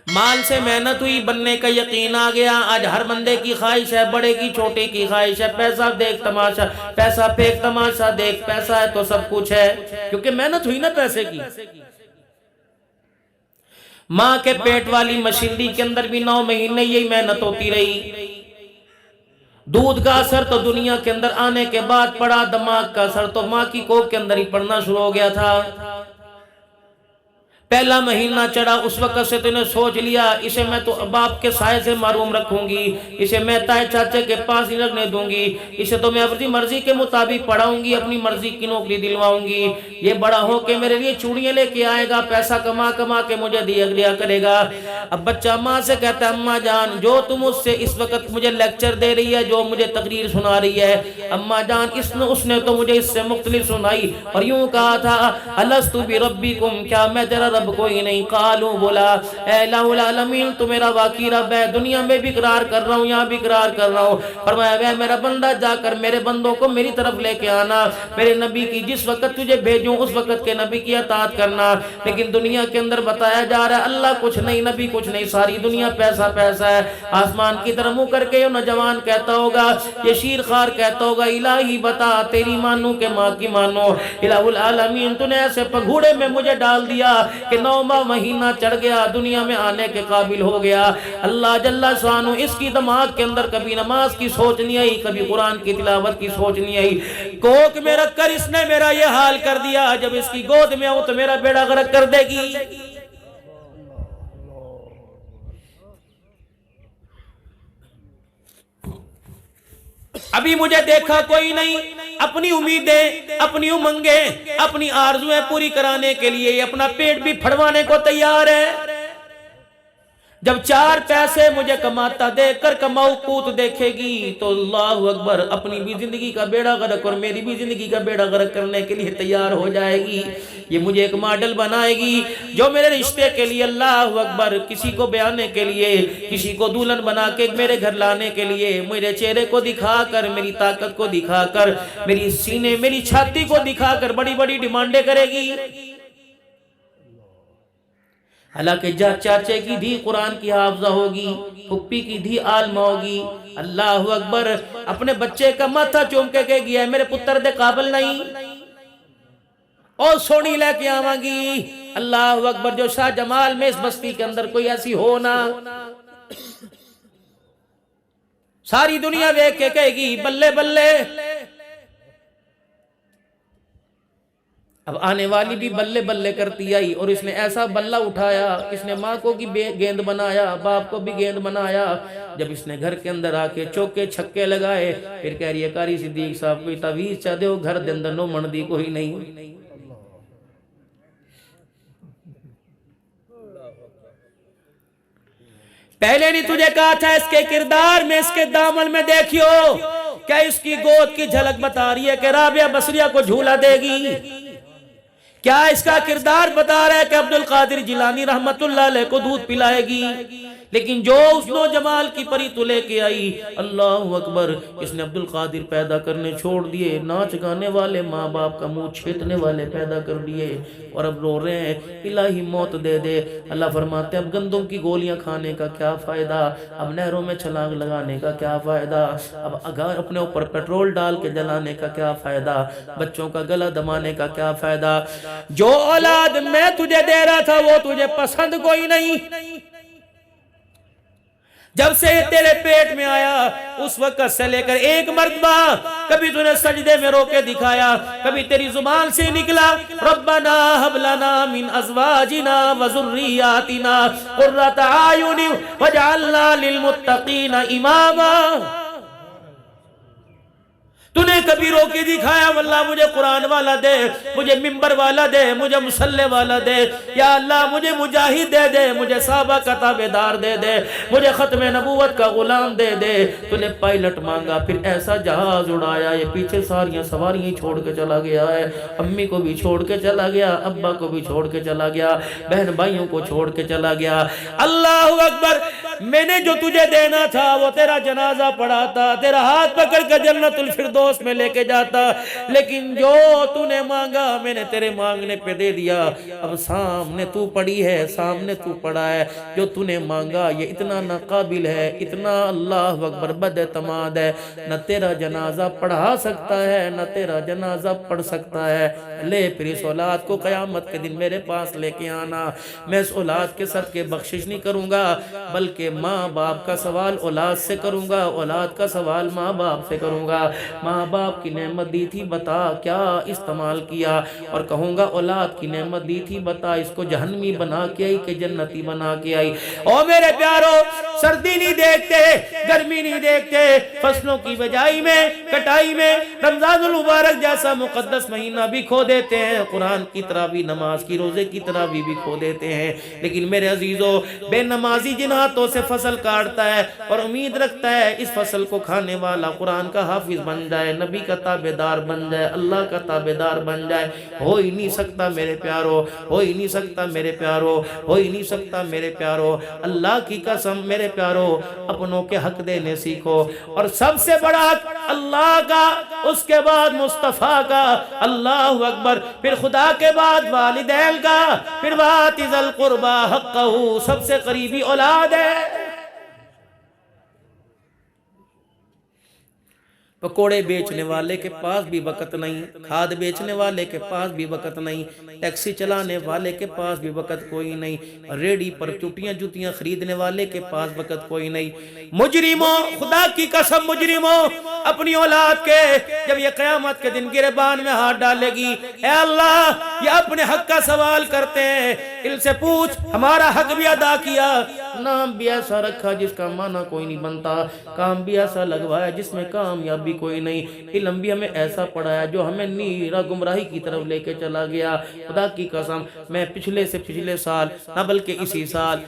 مال سے محنت ہوئی، بننے کا یقین آ گیا۔ آج ہر بندے کی خواہش ہے، بڑے کی چھوٹے کی خواہش ہے، پیسہ دیکھ تماشا، پیسہ پھینک تماشا دیکھ، پیسہ ہے تو سب کچھ ہے، کیونکہ محنت ہوئی نا پیسے کی۔ ماں کے پیٹ والی مشیندی کے اندر بھی 9 مہینے یہی محنت ہوتی رہی۔ دودھ کا اثر تو دنیا کے اندر آنے کے بعد پڑا، دماغ کا اثر تو ماں کی کوکھ کے اندر ہی پڑنا شروع ہو گیا تھا۔ پہلا مہینہ چڑھا، اس وقت سے تو نے سوچ لیا اسے میں تو باپ کے سائے سے محروم رکھوں گی، اسے میں تائے چاچے کے پاس نہیں رکھنے دوں گی، اسے تو میں اپنی مرضی کے مطابق پڑھاؤں گی، اپنی مرضی کی نوکری دلواؤں گی، یہ بڑا ہو کے میرے لیے چوڑیاں لے کے آئے گا، پیسہ کما کما کے مجھے دیا کرے گا۔ اب بچہ ماں سے کہتا ہے اماں جان جو تم اس سے اس وقت مجھے لیکچر دے رہی ہے، جو مجھے تقریر سنا رہی ہے، اماں جان اس نے تو مجھے اس سے مختلف سنائی اور یوں کہا تھا الستُ بربکم، کیا میں تیرا رب کوئی نہیں؟ قالوا بولا اے الہ العالمین تو میرا واقعی رب ہے، دنیا میں بھی اقرار کر رہا ہوں، یہاں بھی اقرار کر رہا ہوں۔ فرمایا اے میرا بندہ جا کر میرے بندوں کو میری طرف لے کے آنا، میرے نبی کی جس وقت تجھے بھیجوں اس وقت کے نبی کی اطاعت کرنا۔ لیکن دنیا کے اندر بتایا جا رہا ہے اللہ کچھ نہیں، نبی کچھ نہیں، ساری دنیا پیسہ پیسہ ہے۔ آسمان کی طرف منہ کر کے یہ نوجوان کہتا ہوگا، یہ شیر خوار کہتا ہوگا الہی بتا تیری مانوں کہ ماں کی مانوں۔ الہ العالمین تو نے ایسے پگھوڑے میں مجھے ڈال دیا کہ 9 مہینہ چڑھ گیا، دنیا میں آنے کے قابل ہو گیا۔ اللہ جل شانہ اس کی دماغ کے اندر کبھی نماز کی سوچ نہیں آئی، کبھی قرآن کی تلاوت کی سوچ نہیں آئی۔ کوک میں رکھ کر اس نے میرا یہ حال کر دیا، جب اس کی گود میں آؤں تو میرا بیڑا غرق کر دے گی۔ ابھی مجھے دیکھا کوئی نہیں، اپنی امیدیں، اپنی امنگیں، اپنی آرزویں پوری کرانے کے لیے اپنا پیٹ بھی پھڑوانے کو تیار ہے۔ جب 4 پیسے مجھے کماتا دیکھ کر کماؤ پوت دیکھے گی تو اللہ اکبر اپنی بھی زندگی کا بیڑا غرق اور میری بھی زندگی کا بیڑا غرق کرنے کے لیے تیار ہو جائے گی۔ یہ مجھے ایک ماڈل بنائے گی جو میرے رشتے کے لیے اللہ اکبر کسی کو بیانے کے لیے، کسی کو دلہن بنا کے میرے گھر لانے کے لیے، میرے چہرے کو دکھا کر، میری طاقت کو دکھا کر، میری سینے میری چھاتی کو دکھا کر بڑی بڑی ڈیمانڈیں کرے گی۔ حالانکہ چاچے کی دھی قرآن کی حافظہ ہوگی، پھپھی کی دھی عالمہ ہوگی، اللہ اکبر اپنے بچے کا ماتھا چوم کے کہے گیا ہے میرے پتر دے قابل نہیں اور سونی لے کے آواں گی۔ اللہ اکبر جو شاہ جمال میں اس بستی کے اندر کوئی ایسی ہو نا، ساری دنیا دیکھ کے کہے گی بلے بلے۔ اب آنے والی بھی بلے بلے کرتی آئی اور اس نے ایسا بلہ اٹھایا، اس نے ماں کو بھی گیند بنایا، باپ کو بھی گیند بنایا۔ جب اس نے گھر کے اندر آ کے چوکے چھکے لگائے، پھر کہہ رہی ہے قاری صدیق صاحب کوئی تعویذ چاہ دے ہو گھر دے اندر نو مندی کوئی نہیں۔ پہلے نہیں تجھے کہا تھا اس کے کردار میں، اس کے دامن میں دیکھیو کیا اس کی گود کی جھلک بتا رہی ہے کہ رابعہ بصریہ کو جھولا دے گی؟ کیا اس کا کردار بتا رہا ہے کہ عبدالقادر جیلانی رحمت اللہ علیہ کو دودھ پلائے گی؟ لیکن جو اس نوجوان کی پری تو لے کے آئی، اللہ اکبر اس نے عبدالقادر پیدا کرنے چھوڑ دیے، ناچ گانے والے ماں باپ کا منہ چھیتنے والے پیدا کر دیے اور اب رو رہے ہیں الہی موت دے دے۔ اللہ فرماتے ہیں اب گندم کی گولیاں کھانے کا کیا فائدہ، اب نہروں میں چھلانگ لگانے کا کیا فائدہ، اب اگر اپنے اوپر پیٹرول ڈال کے جلانے کا کیا فائدہ، بچوں کا گلا دمانے کا کیا فائدہ۔ جو اولاد میں تجھے دے رہا تھا وہ تجھے پسند کوئی نہیں، جب سے تیرے پیٹ میں آیا اس وقت سے لے کر ایک مرتبہ کبھی تو نے سجدے میں رو کے دکھایا، کبھی تیری زبان سے نکلا ربنا هب لنا من ازواجنا وذرياتنا قرة اعين واجعلنا للمتقين اماما۔ تو نے کبھی رو کے دکھایا واللہ مجھے قرآن والا دے، مجھے ممبر والا دے، مجھے مسلح والا دے، یا اللہ مجھے مجاہد دے دے، مجھے صحابہ کا تابعدار دے دے، مجھے ختم نبوت کا غلام دے دے۔ تو نے پائلٹ مانگا، پھر ایسا جہاز اڑایا، یہ پیچھے ساریاں سواریاں چھوڑ کے چلا گیا ہے، امی کو بھی چھوڑ کے چلا گیا، ابا کو بھی چھوڑ کے چلا گیا، بہن بھائیوں کو چھوڑ کے چلا گیا۔ اللہ اکبر میں نے جو تجھے دینا تھا وہ تیرا جنازہ پڑھاتا، تیرا ہاتھ پکڑ کر جنت الفردوس میں لے کے جاتا، لیکن جو تو نے مانگا میں نے تیرے مانگنے پہ دے دیا۔ اب سامنے تو پڑی ہے، سامنے تو پڑا ہے، جو تو نے مانگا یہ اتنا ناقابل ہے، اتنا اللہ اکبر بد اعتماد ہے، نہ تیرا جنازہ پڑھا سکتا ہے نہ تیرا جنازہ پڑھ سکتا ہے۔ لے پھر اس اولاد کو قیامت کے دن میرے پاس لے کے آنا، میں اس اولاد کے صدقے بخشش نہیں کروں گا، بلکہ ماں باپ کا سوال اولاد سے کروں گا، اولاد کا سوال ماں باپ سے کروں گا۔ ماں باپ کی نعمت دی تھی بتا کیا استعمال کیا، اور کہوں گا اولاد کی نعمت دی تھی بتا اس کو جہنمی بنا کے آئی کہ جنتی بنا کے آئی۔ او میرے پیارو، سردی نہیں دیکھتے، گرمی نہیں دیکھتے، فصلوں کی بجائی میں کٹائی میں رمضان المبارک جیسا مقدس مہینہ بھی کھو دیتے ہیں، قرآن کی تراویح نماز کی روزے کی تراویح بھی کھو دیتے ہیں۔ لیکن میرے عزیزو، بے نمازی جن ہاتھوں سے فصل کاٹتا ہے اور امید رکھتا ہے اس فصل کو کھانے والا قرآن کا حافظ بن جائے، نبی کا تابعدار بن جائے، اللہ کا تابعدار بن جائے، ہو ہی نہیں سکتا میرے پیارو، ہو ہی نہیں سکتا میرے پیارو، ہو ہی نہیں سکتا میرے پیارو۔ اللہ کی قسم میرے پیارو، اپنوں کے حق دینے سیکھو، اور سب سے بڑا حق اللہ کا، اس کے بعد مصطفیٰ کا، اللہ اکبر، پھر خدا کے بعد والدین کا، پھر وآت ذی القربی حقہ، سب سے قریبی اولاد ہے۔ پکوڑے بیچنے والے کے پاس بھی وقت نہیں، کھاد بیچنے والے کے پاس بھی وقت نہیں، ٹیکسی چلانے والے کے پاس بھی وقت کوئی نہیں، ریڈی پر چٹیاں جوتیاں خریدنے والے کے پاس وقت کوئی نہیں۔ مجرموں، خدا کی قسم مجرموں، اپنی اولاد کے جب یہ قیامت کے دن گریبان میں ہاتھ ڈالے گی، اے اللہ یہ اپنے حق کا سوال کرتے ہیں، ان سے پوچھ ہمارا حق بھی ادا کیا، نام بھی ایسا رکھا جس کا معنی کوئی نہیں بنتا، کام بھی ایسا لگوایا جس میں کامیابی کوئی نہیں، علم بھی ہمیں ایسا پڑھایا جو ہمیں نیرا گمراہی کی طرف لے کے چلا گیا۔ خدا کی قسم میں پچھلے سے پچھلے سال نہ بلکہ اسی سال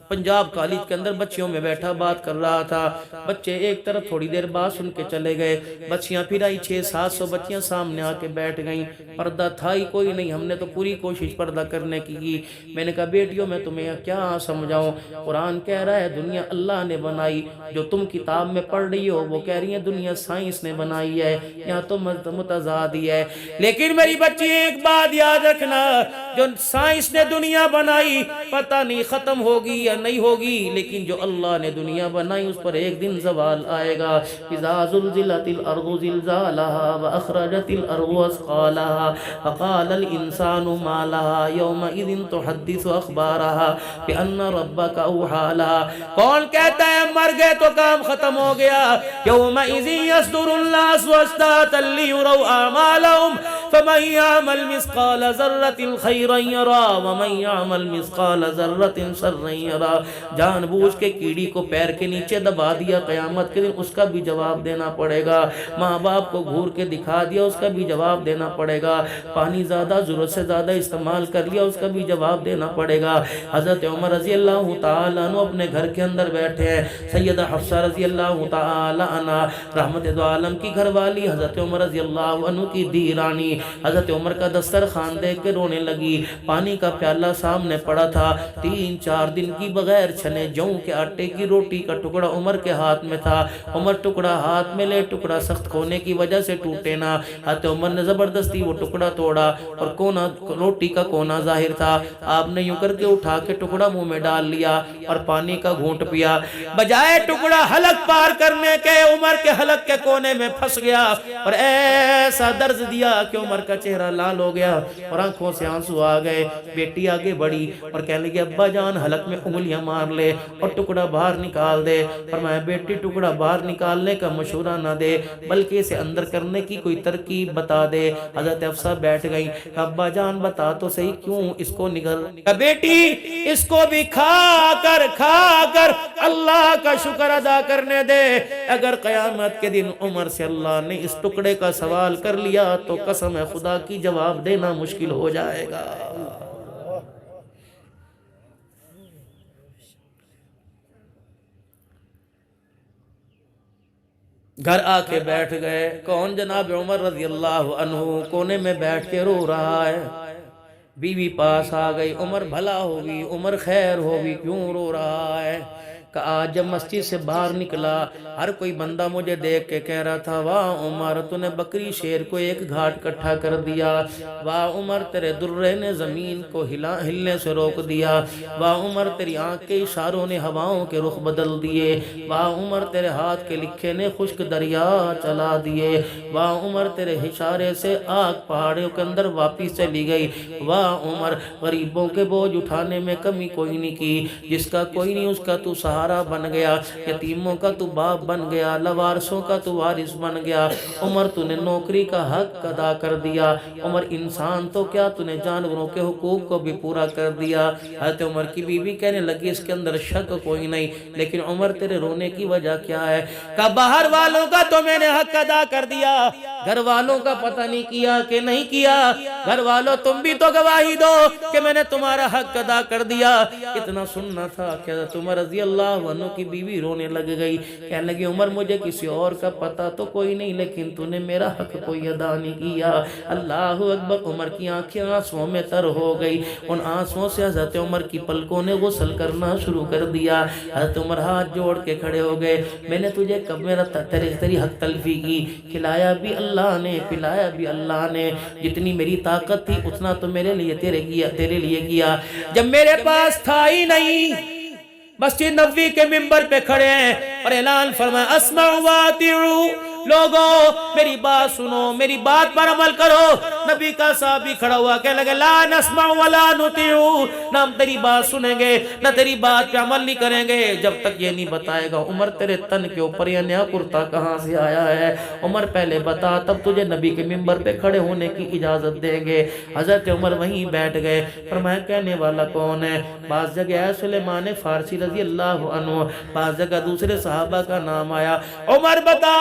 پنجاب کالج کے اندر بچیوں میں بیٹھا بات کر رہا تھا، بچے ایک طرف تھوڑی دیر بعد سن کے چلے گئے، بچیاں پھر آئی 600-700 بچیاں سامنے آ کے بیٹھ گئیں، پردہ تھا ہی کوئی نہیں، ہم نے تو پوری کوشش پردہ کرنے کی۔ میں نے کہا بیٹیوں میں تمہیں کیا سمجھاؤں، قرآن کہہ رہا ہے دنیا اللہ نے بنائی، جو تم کتاب میں پڑھ رہی ہو وہ کہہ رہی ہیں دنیا سائنس نے بنائی ہے، یہاں تو متضاد ہی ہے۔ لیکن میری بچی ایک بات یاد رکھنا، جو سائنس نے دنیا بنائی پتہ نہیں ختم ہوگی یا نہیں ہوگی، لیکن جو اللہ نے دنیا بنائی اس پر ایک دن زوال آئے گا۔ اذا زلزلت الارض زلزالها واخرجت الارض اثقالها فقال الانسان ما لها يومئذ تحدث اخبارها بان ربك اوحى لها۔ کون کہتا ہے مر گئے تو کام ختم ہو گیا؟ يومئذ يصدر الناس اشتاتا ليروا اعمالهم فمن يعمل مثقال ذرة خيرا يرى ومن يعمل مثقال ذرة شرا يرى۔ جان بوجھ کے کیڑی کو پیر کے نیچے دبا دیا، قیامت کے دن اس کا بھی جواب دینا پڑے گا۔ ماں باپ کو گھور کے دکھا دیا، اس کا بھی جواب دینا پڑے گا۔ پانی زیادہ ضرورت سے زیادہ استعمال کر لیا، اس کا بھی جواب دینا پڑے گا۔ حضرت عمر رضی اللہ تعالیٰ عنہ اپنے گھر کے اندر بیٹھے ہیں، سیدہ حفصہ رضی اللہ تعالیٰ عنہ رحمت دو عالم کی گھر والی حضرت عمر رضی اللہ عنہ کی دیرانی حضرت عمر کا دسترخوان دیکھ کے رونے لگی، پانی کا پیالہ سامنے پڑا تھا، 3-4 دن کی بغیر چھنے جوں کے آٹے کی روٹی کا ٹکڑا عمر کے ہاتھ میں تھا۔ عمر ٹکڑا ہاتھ میں لے، ٹکڑا سخت کھونے کی وجہ سے ٹوٹے نہ، حضرت عمر نے زبردستی وہ ٹکڑا توڑا اور کونا روٹی کا کونا ظاہر تھا، آپ نے یوں کر کے اٹھا کے ٹکڑا منہ میں ڈال لیا اور پانی کا گھونٹ پیا، بجائے ٹکڑا حلق پار کرنے کے عمر کے حلق کے کونے میں پھنس گیا اور ایسا درد دیا کہ عمر کا چہرہ لال ہو گیا اور آنکھوں سے آنسو آ گئے۔ بیٹی آگے بڑھی اور کہنے لگی ابا جان حلق میں انگلیاں مار لے اور ٹکڑا باہر نکال دے۔ فرمایا بیٹی ٹکڑا باہر نکالنے کا مشورہ نہ دے بلکہ اسے اندر کرنے کی کوئی ترکیب بتا دے۔ حضرت حفصہ بیٹھ گئی، ابا جان بتا تو صحیح کیوں اس کو نگل؟ بیٹی اس کو بھی کھا کر اللہ کا شکر ادا کرنے دے، اگر قیامت کے دن عمر سے اللہ نے اس ٹکڑے کا سوال کر لیا تو قسم خدا کی جواب دینا مشکل ہو جائے گا۔ گھر آ کے بیٹھ گئے، کون؟ جناب عمر رضی اللہ عنہ کونے میں بیٹھ کے رو رہا ہے۔ بیوی پاس آ گئی، عمر بھلا ہوگی، عمر خیر ہوگی، کیوں رو رہا ہے؟ کہ آج جب مسجد سے باہر نکلا ہر کوئی بندہ مجھے دیکھ کے کہہ رہا تھا واہ عمر تو نے بکری شیر کو ایک گھاٹ کٹھا کر دیا، واہ عمر تیرے درے نے زمین کو ہلنے سے روک دیا، واہ عمر تیری آنکھ کے اشاروں نے ہواؤں کے رخ بدل دیے، واہ عمر تیرے ہاتھ کے لکھے نے خشک دریا چلا دیے، واہ عمر تیرے اشارے سے آگ پہاڑوں کے اندر واپس چلی گئی، واہ عمر غریبوں کے بوجھ اٹھانے میں کمی کوئی نہیں کی، جس کا کوئی نہیں اس کا تو سہارا بن گیا، یتیموں کا تو باپ بن گیا، لوارثوں کا تو وارث بن گیا، عمر تو نے نوکری کا حق ادا کر دیا، عمر انسان تو کیا تو نے جانوروں کے حقوق کو بھی پورا کر دیا۔ حضرت عمر کی بیوی کہنے لگی اس کے اندر شک کوئی نہیں، لیکن عمر تیرے رونے کی وجہ کیا ہے؟ کہ باہر والوں کا تو میں نے حق ادا کر دیا، گھر والوں کا پتہ نہیں کیا کہ نہیں کیا، گھر والوں تم بھی تو گواہی دو کہ میں نے تمہارا حق ادا کر دیا۔ اتنا سننا تھا کہ حضرت عمر رضی اللہ عنہ کی بیوی رونے لگ گئی، کہنے لگی عمر مجھے کسی اور کا پتہ تو کوئی نہیں، لیکن تو نے میرا حق کوئی ادا نہیں کیا۔ اللہ اکبر، عمر کی آنکھیں آنسوؤں میں تر ہو گئی، ان آنسوؤں سے حضرت عمر کی پلکوں نے غسل کرنا شروع کر دیا۔ حضرت عمر ہاتھ جوڑ کے کھڑے ہو گئے، میں نے تجھے کب میرا تیری حق تلفی کی؟ کھلایا بھی اللہ نے، پلایا بھی اللہ نے، جتنی میری طاقت تھی اتنا تو میرے لیے تیرے لیے کیا، جب میرے پاس تھا ہی نہیں۔ مسجد نبوی کے منبر پہ کھڑے ہیں اور اعلان فرمایا اسمعوا واطیعوا، لوگوں میری بات سنو، میری بات پر عمل کرو۔ نبی کا صحابی کھڑا ہوا کہنے لگے لا نسمع ولا نطیع، نہ ہم تیری بات سنیں گے نہ تیری بات پہ عمل نہیں کریں گے جب تک یہ نہیں بتائے گا عمر تیرے تن کے اوپر یہ نیا کرتا کہاں سے آیا ہے، عمر پہلے بتا تب تجھے نبی کے منبر پہ کھڑے ہونے کی اجازت دیں گے۔ حضرت عمر وہیں بیٹھ گئے، فرمایا کہنے والا کون ہے؟ بعض جگہ ہے سلیمان فارسی رضی اللہ عنہ، بعض جگہ دوسرے صحابہ کا نام آیا۔ عمر بتا،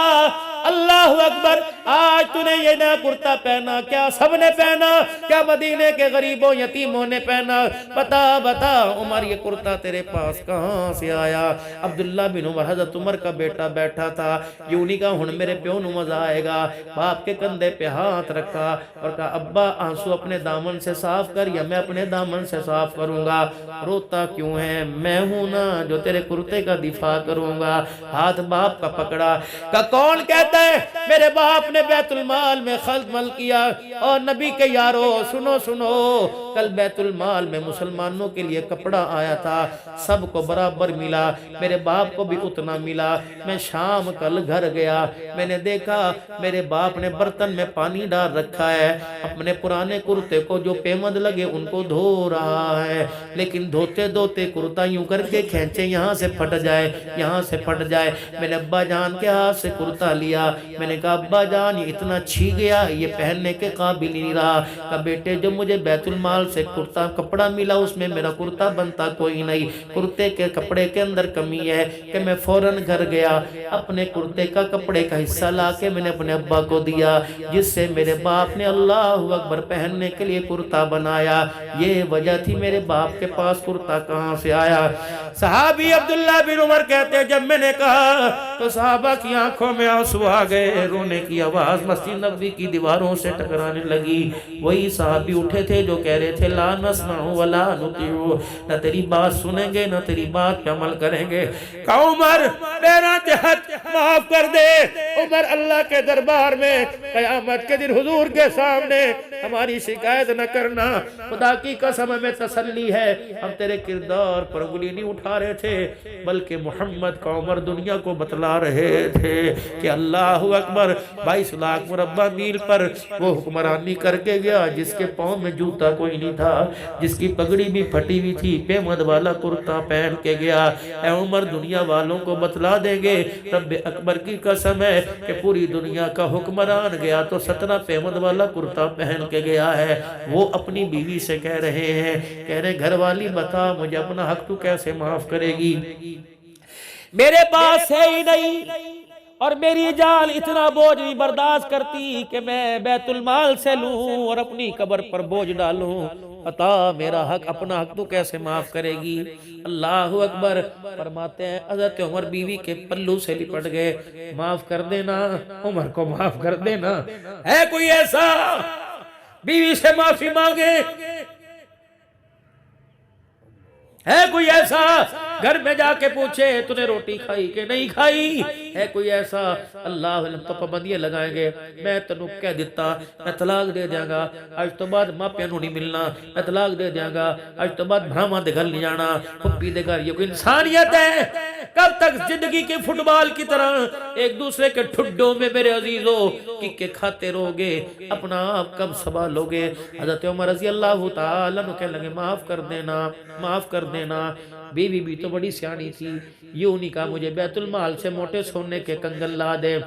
اللہ اکبر، آج تو نے یہ نیا کرتا پہنا، کیا سب نے پہنا؟ کیا مدینے کے غریبوں یتیموں نے پہنا؟ بتا عمر یہ کرتا تیرے پاس کہاں سے آیا؟ عبداللہ بن عمر حضرت عمر کا بیٹا بیٹھا تھا، یوں نہیں کہا ہن میرے پیو نو مزہ آئے گا، باپ کے کندھے پہ ہاتھ رکھا اور کہا ابا آنسو اپنے دامن سے صاف کر یا میں اپنے دامن سے صاف کروں گا؟ روتا کیوں ہے؟ میں ہوں نا جو تیرے کرتے کا دفاع کروں گا۔ ہاتھ باپ کا پکڑا، کہ کون کہتا ہے میرے باپ نے بیت المال میں خلط مل کیا؟ اور نبی کے یارو سنو، کل بیت المال میں مسلمانوں کے لیے کپڑا آیا تھا، سب کو برابر ملا، میرے باپ کو بھی اتنا ملا۔ میں شام کل گھر گیا، میں نے دیکھا میرے باپ نے برتن میں پانی ڈال رکھا ہے، اپنے پرانے کرتے کو جو پیمند لگے ان کو دھو رہا ہے، لیکن دھوتے کرتا یوں کر کے کھینچے یہاں سے پھٹ جائے۔ میں نے ابا جان کے ہاتھ سے کرتا لیا، میں نے کہا ابا جان یہ اتنا چھی گیا، یہ پہننے کے قابل نہیں رہا۔ کہا بیٹے جو مجھے بیت المال سے کرتا کپڑا ملا اس میں میرا کرتا بنتا کوئی نہیں، کرتے کے کپڑے کے اندر کمی ہے، کہ میں فوراً گھر گیا، اپنے کرتے کا کپڑے کا حصہ لا کے میں نے اپنے ابا کو دیا، جس سے میرے باپ نے اللہ اکبر پہننے کے لیے کرتا بنایا۔ یہ وجہ تھی میرے باپ کے پاس کرتا کہاں سے آیا۔ صحابی عبداللہ بن عمر کہتے ہیں جب میں نے کہا تو صحابہ کی آنکھوں میں آنسو آ گئے، رونے کی آواز مسجد نبوی کی دیواروں سے ٹکرانے لگی۔ وہی صحابی اٹھے تھے جو کہہ رہے تھے لا نسمع ولا نطیع، نہ تیری بات سنیں گے نہ تیری بات پہ عمل کریں گے۔ کہ عمر میرا جہد معاف کر دے، عمر اللہ کے دربار میں قیامت کے دن حضور کے سامنے ہماری شکایت نہ کرنا، خدا کی قسم ہمیں تسلی ہے، ہم تیرے کردار پر انگلی نہیں اٹھا رہے تھے بلکہ محمد کا عمر دنیا کو بتلا رہے تھے کہ اللہ اکبر 22 لاکھ مربع میل پر وہ حکمرانی کر کے گیا جس کے پاؤں میں جوتا کوئی نہیں تھا، جس کی پگڑی بھی پھٹی ہوئی تھی، پیمد والا کرتا پہن کے گیا۔ اے عمر دنیا والوں کو بتلا دیں گے رب اکبر کی قسم ہے کہ پوری دنیا کا حکمران گیا تو 17 پیمد والا کرتا پہن کے گیا ہے۔ وہ اپنی بیوی سے کہہ رہے ہیں، کہہ رہے گھر والی بتا مجھے اپنا حق تو کیسے معاف کرے گی؟ میرے پاس ہے ہی نہیں اور میری جان اتنا بوجھ نہیں برداشت کرتی کہ میں بیت المال سے لوں اور اپنی قبر پر بوجھ ڈالوں، عطا میرا حق اپنا حق تو کیسے معاف کرے گی؟ اللہ اکبر۔ فرماتے ہیں حضرت عمر بیوی کے پلو سے لپٹ گئے، معاف کر دینا عمر کو، معاف کر دینا۔ ہے کوئی ایسا بیوی سے معافی مانگے؟ ہے کوئی ایسا گھر میں جا کے پوچھے تُنے روٹی کھائی کہ نہیں کھائی ہے کوئی ایسا؟ اللہ علم تو پابندیاں لگائیں گے، میں تنوں کہہ دیتا میں طلاق دے دیا گا، آج تو بعد ماں پیانوں نہیں ملنا، میں طلاق دے دیا گا، آج تو بعد بھراواں دے گھر نہیں جانا، پھپھی دے گھر۔ یہ کوئی انسانیت ہے؟ کب تک زندگی کے فٹ بال کی طرح ایک دوسرے کے ٹھڈوں میں میرے عزیزوں ککے کھاتے رہو گے؟ اپنا آپ کب سنبھالو گے؟ حضرت عمر رضی اللہ تعالیٰ عنہ کہنے لگے معاف کر دینا، معاف کر دینا۔ بیوی بھی تو بڑی سیانی تھی، یوں نہیں کہا مجھے بیت المال سے موٹے سونے کے کنگن لا دے،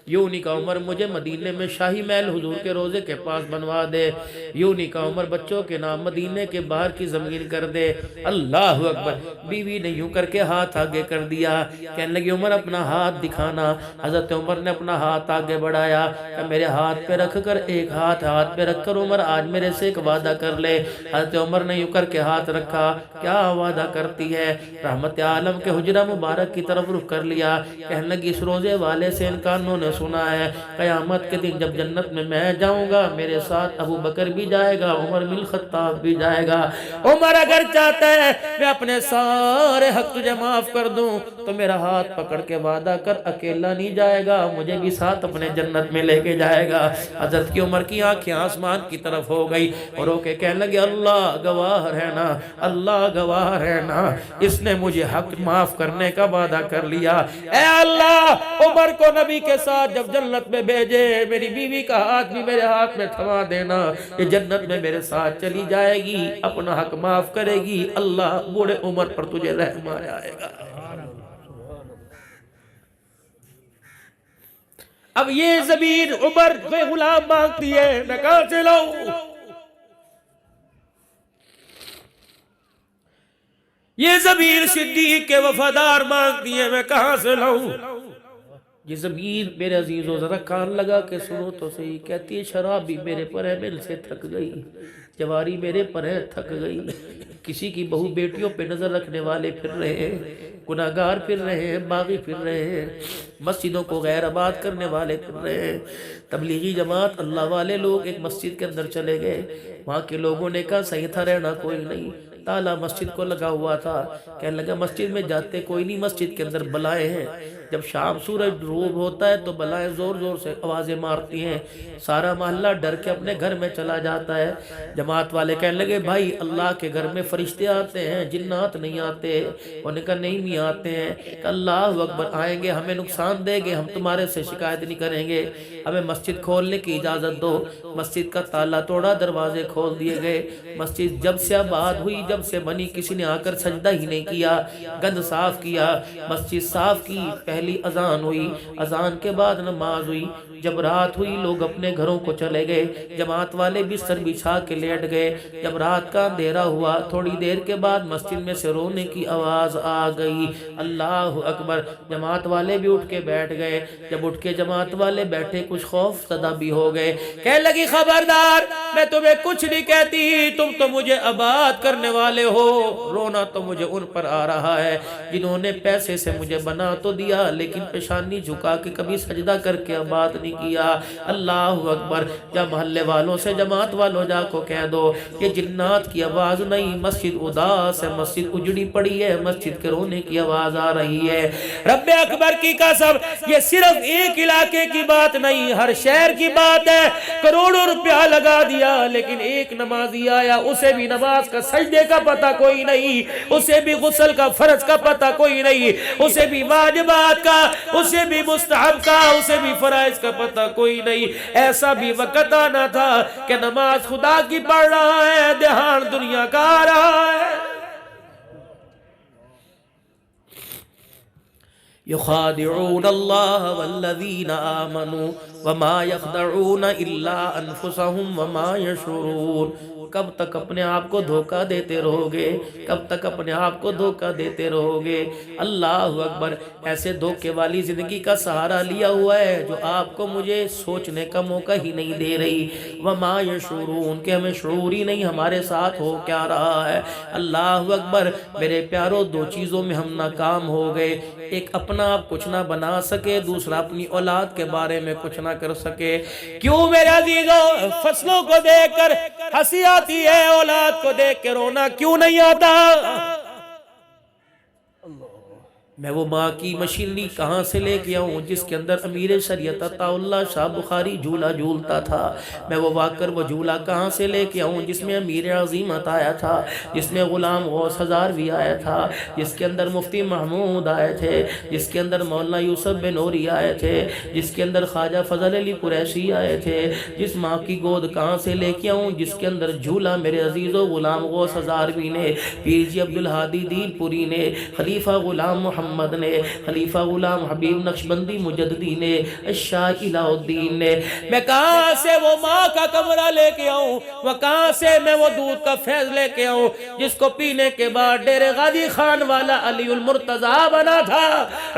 یوں نہیں کہا عمر مجھے مدینے میں شاہی محل حضور کے روزے کے پاس بنوا دے، یوں نہیں کہا عمر بچوں کے نام مدینے کے باہر کی زمین کر دے۔ اللہ اکبر! بیوی نے یوں کر کے ہاتھ آگے کر دیا، کہنے لگی عمر اپنا ہاتھ دکھانا۔ حضرت عمر نے اپنا ہاتھ آگے بڑھایا کہ میرے ہاتھ پہ رکھ کر، ایک ہاتھ پہ رکھ کر عمر آج میرے سے ایک وعدہ کر لے۔ حضرت عمر نے یوں کر کے ہاتھ رکھا، کیا وعدہ کرتی ہے؟ رحمت عالم کے حجرہ مبارک کی طرف رخ کر لیا، کہنے لگی اس روزے والے سے ان کانوں نے سنا ہے قیامت کے دن جب جنت میں جاؤں گا میرے ساتھ ابو بکر بھی جائے گا، عمر بن الخطاب بھی جائے گا۔ عمر اگر چاہتا ہے میں اپنے سارے حق تجھے معاف کر دوں تو میرا ہاتھ پکڑ کے وعدہ کر، اکیلا نہیں جائے گا، مجھے بھی ساتھ اپنے جنت میں لے کے جائے گا۔ حضرت کی عمر کی آنکھیں آسمان کی طرف ہو گئی اور رو کے کہنے لگے اللہ گواہ رہنا، اللہ گواہ رہنا، اس نے مجھے حق معاف کرنے کا وعدہ کر لیا۔ اے اللہ عمر کو نبی کے ساتھ جب جنت میں بھیجے، میری بیوی کا ہاتھ بھی میرے ہاتھ میں تھما دینا، یہ جنت میں میرے ساتھ چلی جائے گی، اپنا حق معاف کرے گی، اللہ بوڑھے عمر پر تجھے رحم آئے گا۔ اب یہ زمین عمر سے غلام مانگتی ہے، میں کہاں سے لاؤں؟ یہ زمین صدیق کے وفادار مانگتی ہے، میں کہاں سے لاؤں؟ یہ زمین میرے عزیزوں ذرا کان لگا کے سنو تو صحیح، کہتی ہے شرابی میرے پرے مل سے تھک گئی، جواری میرے پرے تھک گئی، کسی کی بہو بیٹیوں پہ نظر رکھنے والے پھر رہے ہیں، گناہگار پھر رہے ہیں، باغی پھر رہے ہیں، مسجدوں کو غیر آباد کرنے والے پھر رہے ہیں۔ تبلیغی جماعت اللہ والے لوگ ایک مسجد کے اندر چلے گئے، وہاں کے لوگوں نے کہا صحیح تھا رہنا کوئی نہیں، تالا مسجد کو لگا ہوا تھا، کہنے لگا مسجد میں جاتے کوئی نہیں، مسجد کے اندر بلائیں ہیں، جب شام سورج غروب ہوتا ہے تو بلائیں زور زور سے آوازیں مارتی ہیں، سارا محلہ ڈر کے اپنے گھر میں چلا جاتا ہے۔ جماعت والے کہنے لگے بھائی اللہ کے گھر میں فرشتے آتے ہیں، جنات نہیں آتے؟ انہوں نے کہا نہیں بھی آتے ہیں۔ کہ اللہ اکبر، آئیں گے ہمیں نقصان دیں گے، ہم تمہارے سے شکایت نہیں کریں گے، ہمیں مسجد کھولنے کی اجازت دو۔ مسجد کا تالا توڑا، دروازے کھول دیے گئے، مسجد جب سے آباد ہوئی، جب سے بنی، کسی نے آ کر سجدہ ہی نہیں کیا، گند صاف کیا، مسجد صاف کی، پہلی اذان ہوئی، اذان کے بعد نماز ہوئی، جب رات ہوئی لوگ اپنے گھروں کو چلے گئے، جماعت والے بستر بچھا کے لیٹ گئے۔ جب رات کا اندھیرا ہوا تھوڑی دیر کے بعد مسجد میں سے رونے کی آواز آ گئی، اللہ اکبر، جماعت والے بھی اٹھ کے بیٹھ گئے۔ جب اٹھ کے جماعت والے بیٹھے کچھ خوف زدہ بھی ہو گئے، کہنے لگی خبردار میں تمہیں کچھ نہیں کہتی، تم تو مجھے آباد کرنے والے ہو، رونا تو مجھے ان پر آ رہا ہے جنہوں نے پیسے سے مجھے بنا تو دیا لیکن پیشانی جھکا کے کبھی سجدہ کر کے آباد نہیں کیا۔ اللہ اکبر، جب محلے والوں سے جماعت والوں جا کو کہہ دو کہ جنات کی آواز نہیں، مسجد اداس ہے، مسجد اجڑی پڑی ہے، مسجد کے رونے کی آواز آ رہی ہے۔ رب اکبر کی قسم یہ صرف ایک علاقے کی بات نہیں، ہر شہر کی بات ہے۔ کروڑوں روپیہ لگا دیا لیکن ایک نمازی آیا، اسے بھی نماز کا سجدے کا پتہ کوئی نہیں، اسے بھی غسل کا فرض کا پتہ کوئی نہیں، اسے بھی واجبات کا، اسے بھی مستحب کا، اسے بھی فرائض کا پتہ کوئی نہیں۔ ایسا بھی وقت آنا تھا کہ نماز خدا کی پڑھ رہا ہے، دھیان دنیا کا آ رہا ہے۔ يخادعون الله والذين آمنوا وما يخدعون إلا أنفسهم وما يشعرون۔ کب تک اپنے آپ کو دھوکہ دیتے رہو گے؟ کب تک اپنے آپ کو دھوکہ دیتے رہو گے؟ اللہ اکبر، ایسے دھوکے والی زندگی کا سہارا لیا ہوا ہے جو آپ کو مجھے سوچنے کا موقع ہی نہیں دے رہی۔ وما یشعرون، کہ ہمیں شعور ہی نہیں ہمارے ساتھ ہو کیا رہا ہے۔ اللہ اکبر، میرے پیارو، دو چیزوں میں ہم ناکام ہو گئے، ایک اپنا آپ کچھ نہ بنا سکے، دوسرا اپنی اولاد کے بارے میں کچھ نہ کر سکے۔ کیوں میرے عزیزوں، فصلوں کو دیکھ کر ہنسی آتی ہے، اولاد کو دیکھ کے رونا کیوں نہیں آتا؟ میں وہ ماں کی مشینری کہاں سے لے کے آؤں جس کے اندر امیر شریعت عطا اللہ شاہ بخاری جھولا جھولتا تھا؟ میں وہ واکر وہ جھولا کہاں سے لے کے آؤں جس میں امیر عظیمت آیا تھا، جس میں غلام غوث ہزاروی آیا تھا، جس کے اندر مفتی محمود آئے تھے، جس کے اندر مولانا یوسف بن نوری آئے تھے، جس کے اندر خواجہ فضل علی قریشی آئے تھے؟ جس ماں کی گود کہاں سے لے کے آؤں جس کے اندر جھولا میرے عزیز و غلام غوث ہزاروی نے، پیر جی عبدالہادی دین پوری نے، خلیفہ غلام محمد نے، خلیفہ غلام حبیب نقشبندی مجددی نے، شاہ الہ الدین نے؟ میں کہاں سے وہ ماں کا کمرہ لے کے آؤں؟ وہ کہاں سے میں وہ دودھ کا فیض لے کے آؤں جس کو پینے کے بعد ڈیرے غازی خان والا علی المرتضیٰ بنا تھا؟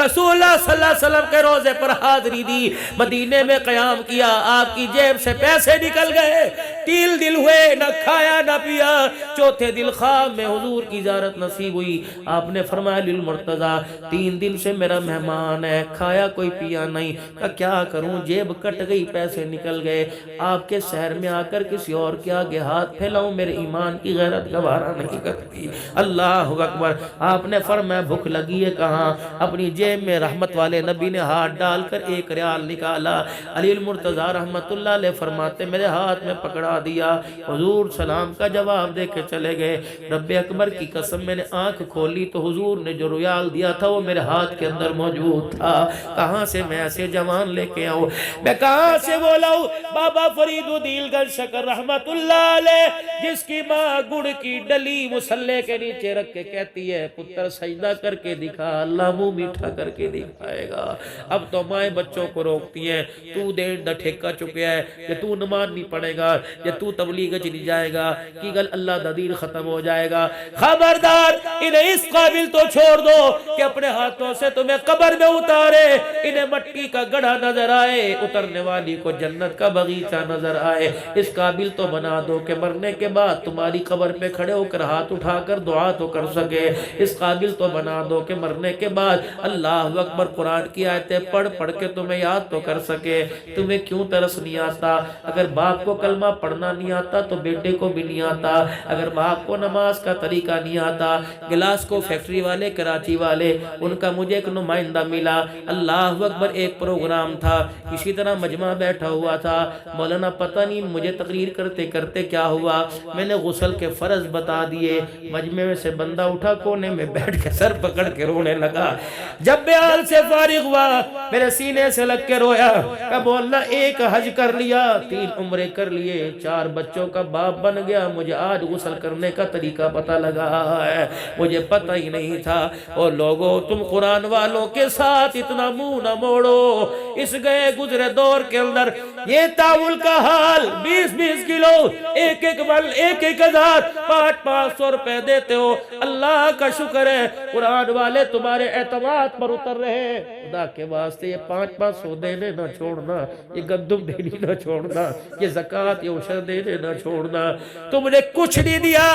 رسول اللہ صلی اللہ علیہ وسلم کے روزے پر حاضری دی، مدینے میں قیام کیا، آپ کی جیب سے پیسے نکل گئے، 3 دن ہوئے، نہ کھایا نہ پیا، چوتھے دن خواب میں حضور کی زیارت نصیب ہوئی، آپ نے فرمایا علی المرتضیٰ 3 دن سے میرا مہمان ہے، کھایا کوئی پیا نہیں، کیا کروں، جیب کٹ گئی، پیسے نکل گئے، آپ کے شہر میں آ کر کسی اور کے آگے ہاتھ پھیلاؤں، میرے ایمان کی غیرت گوارا نہیں کرتی۔ اللہ اکبر۔ آپ نے فرمایا بھوک لگی ہے کہاں؟ اپنی جیب میں رحمت والے نبی نے ہاتھ ڈال کر 1 ریال نکالا، علی المرتضیٰ رحمت اللہ علیہ فرماتے میرے ہاتھ میں پکڑا دیا، حضور سلام کا جواب دے کے چلے گئے۔ رب اکبر کی قسم میں نے آنکھ کھولی تو حضور نے جو ریال دیا تھا وہ میرے ہاتھ کے اندر موجود تھا۔ کہاں سے میں ایسے جوان لے کے آؤں؟ میں کہاں سے وہ لاؤں؟ بابا فرید الدین گنج شکر رحمت اللہ علیہ، جس کی ماں گڑ کی ڈلی مصلے کے نیچے رکھ کے کہتی ہے پتر سجدہ کر کے دکھا، اللہ منہ میٹھا کر کے دکھائے گا۔ اب تو مائیں بچوں کو روکتی ہیں، تو دین دا ٹھیکہ چکیا ہے، یا تو نماز نہیں پڑھے گا، یا تو تبلیغ چلی جائے گا، کی گل اللہ دا دین ختم ہو جائے گا۔ خبردار، انہیں اس قابل تو چھوڑ دو کہ اپنے ہاتھوں سے تمہیں قبر میں اتارے، انہیں مٹی کا گڑھا نظر آئے، اترنے والی کو جنت کا باغیچہ نظر آئے۔ اس قابل تو بنا دو کہ مرنے کے بعد تمہاری قبر پہ کھڑے ہو کر ہاتھ اٹھا کر دعا تو کر سکے۔ اس قابل تو بنا دو کہ مرنے کے بعد اللہ اکبر قرآن کی آیتیں پڑھ پڑھ کے تمہیں یاد تو کر سکے۔ تمہیں کیوں ترس نہیں آتا؟ اگر باپ کو کلمہ پڑھنا نہیں آتا تو بیٹے کو بھی نہیں آتا، اگر باپ کو نماز کا طریقہ نہیں آتا، گلاس کو فیکٹری والے کراچی والے ان کا مجھے ایک نمائندہ ملا، اللہ اکبر، ایک پروگرام تھا، اسی طرح مجمع بیٹھا ہوا تھا، مولانا پتہ نہیں مجھے تقریر کرتے کرتے کیا ہوا، میں نے غسل کے فرض بتا دیے، مجمع میں سے بندہ اٹھا کونے میں بیٹھ کے سر پکڑ کے رونے لگا۔ جب بیان سے فارغ ہوا میرے سینے سے لگ کے رویا کہ بولنا 1 حج کر لیا، 3 عمرے کر لیے، 4 بچوں کا باپ بن گیا، مجھے آج غسل کرنے کا طریقہ پتہ لگا ہے، مجھے پتہ ہی نہیں تھا۔ اور لوگوں تم قرآن والوں کے ساتھ اتنا منہ نہ موڑو، اس گئے گزرے دور کے اندر یہ تاول کا حال 20-20 کلو، 1-1 بل، 1-1 ہزار، 500-500 روپے دیتے ہو، اللہ کا شکر ہے قرآن والے تمہارے اعتماد پر اتر رہے ہیں۔ خدا کے واسطے یہ 500-500 دینے نہ چھوڑنا، یہ گندم دینی نہ چھوڑنا، یہ زکوٰۃ یہ عشر دینے نہ چھوڑنا۔ تم نے کچھ نہیں دیا،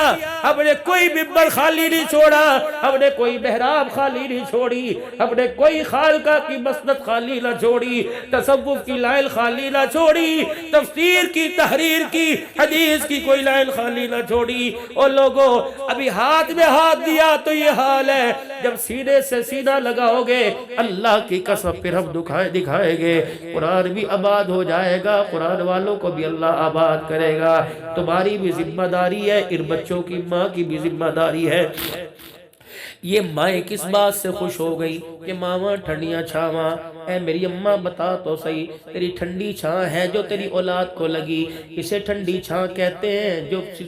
ہم نے کوئی ممبر خالی نہیں چھوڑا، ہم نے کوئی محراب خالی نہیں چھوڑی، ہم نے کوئی خالقہ کی مسند خالی نہ چھوڑی، تصوف کی لائن خالی نہ چھوڑی، تفسیر کی تحریر کی حدیث کی کوئی لائن خالی نہ چھوڑی۔ اور لوگوں ابھی ہاتھ میں ہاتھ دیا تو یہ حال ہے، جب سینے سے سینہ لگاؤ گے اللہ کی قسم پھر ہم دکھائیں گے، قرآن بھی آباد ہو جائے گا، قرآن والوں کو بھی اللہ آباد کرے گا۔ تمہاری بھی ذمہ داری ہے، ان بچوں کی ماں کی بھی ذمہ داری ہے۔ یہ مائیں کس بات سے خوش ہو گئی کہ ماما ٹھنڈیاں چھاواں، اے میری اماں بتا تو صحیح، تیری ٹھنڈی چھاں ہے جو تیری اولاد کو لگی، اسے ٹھنڈی چھاں کہتے ہیں